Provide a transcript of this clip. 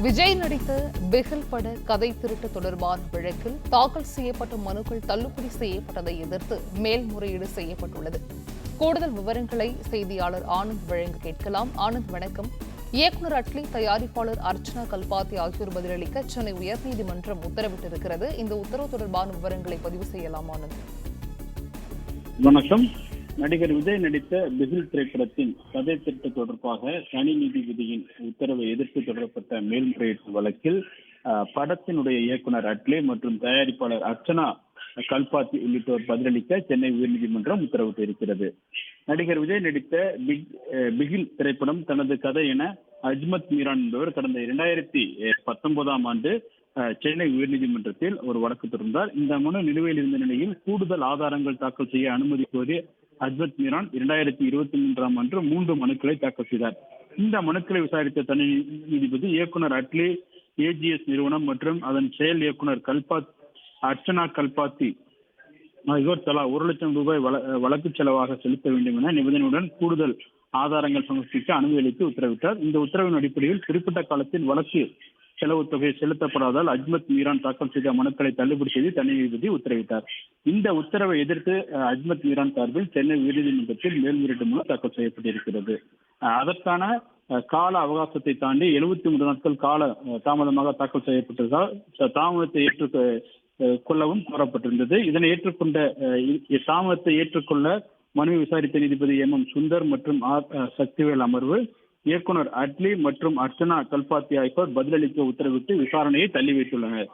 விஜய் நடித்த பிகில் பட கதை திருட்டு தொடர்பான வழக்கில் தாக்கல் செய்யப்பட்ட மனுக்கள் தள்ளுபடி செய்யப்பட்டதை எதிர்த்து மேல்முறையீடு செய்யப்பட்டுள்ளது. கூடுதல் விவரங்களை செய்தியாளர் ஆனந்த் வழங்க கேட்கலாம். ஆனந்த், வணக்கம். இயக்குநர் அட்லி, தயாரிப்பாளர் அர்ச்சனா கல்பாத்தி ஆகியோர் பதிலளிக்க சென்னை உயர்நீதிமன்றம் உத்தரவிட்டிருக்கிறது. இந்த உத்தரவு தொடர்பான விவரங்களை பதிவு செய்யலாம் ஆனந்த். வணக்கம். நடிகர் விஜய் நடித்த பிகில் திரைப்படத்தின் கதை திருட்டு தொடர்பாக தனி நீதிபதியின் உத்தரவை எதிர்த்து தொடரப்பட்ட மேல்முறையீட்டு வழக்கில் படத்தினுடைய இயக்குனர் அட்லி மற்றும் தயாரிப்பாளர் அர்ச்சனா கல்பாத்தி உள்ளிட்டோர் பதிலளிக்க சென்னை உயர்நீதிமன்றம் உத்தரவிட்டிருக்கிறது. நடிகர் விஜய் நடித்த பிகில் திரைப்படம் தனது கதை என அஜ்மத் மீரான் என்பவர் கடந்த 2019ஆம் ஆண்டு சென்னை உயர்நீதிமன்றத்தில் ஒரு வழக்கு தொடர்ந்தார். இந்த மனு நிலுவையில் இருந்த நிலையில் கூடுதல் ஆதாரங்கள் தாக்கல் செய்ய அனுமதி கோரி அஜ்மத் மீரான் 2023ஆம் ஆண்டு 3 மனுக்களை தாக்கல் செய்தார். இந்த மனுக்களை விசாரித்த தனி நீதிபதி இயக்குனர் அட்லி, ஏஜிஎஸ் நிறுவனம் மற்றும் அதன் செயல் இயக்குனர் அர்ச்சனா கல்பாத்தி ஆகியோர் தலா 1 லட்சம் ரூபாய் வழக்கு செலவாக செலுத்த வேண்டும் என நிபந்தனையுடன் கூடுதல் ஆதாரங்கள் சமர்ப்பிக்க அனுமதி அளித்து உத்தரவிட்டார். இந்த உத்தரவின் அடிப்படையில் குறிப்பிட்ட காலத்தில் வழக்கு செலவு தொகை செலுத்தப்படாதால் அஜ்மத் மீரான் தாக்கல் செய்த மனுக்களை தள்ளுபடி செய்து தனி நீதிபதி உத்தரவிட்டார். இந்த உத்தரவை எதிர்த்து அஜ்மத் மீரான் சார்பில் சென்னை உயர்நீதிமன்றத்தில் மேல்முறையீட்டு மனு தாக்கல் செய்யப்பட்டிருக்கிறது. அதற்கான கால அவகாசத்தை தாண்டி 73 நாட்கள் கால தாமதமாக தாக்கல் செய்யப்பட்டதால் தாமதத்தை ஏற்றுக்கொள்ளவும் கோரப்பட்டிருந்தது. இதனை ஏற்றுக்கொண்ட தாமதத்தை ஏற்றுக்கொள்ள மனுவை விசாரித்த நீதிபதி எம் சுந்தர் மற்றும் சக்திவேல் அமர்வு இயக்குனர் அட்லி மற்றும் அர்ச்சனா கல்பாத்தி ஆகியோர் பதிலளிக்க உத்தரவிட்டு விசாரணையை தள்ளி வைத்துள்ளனர்.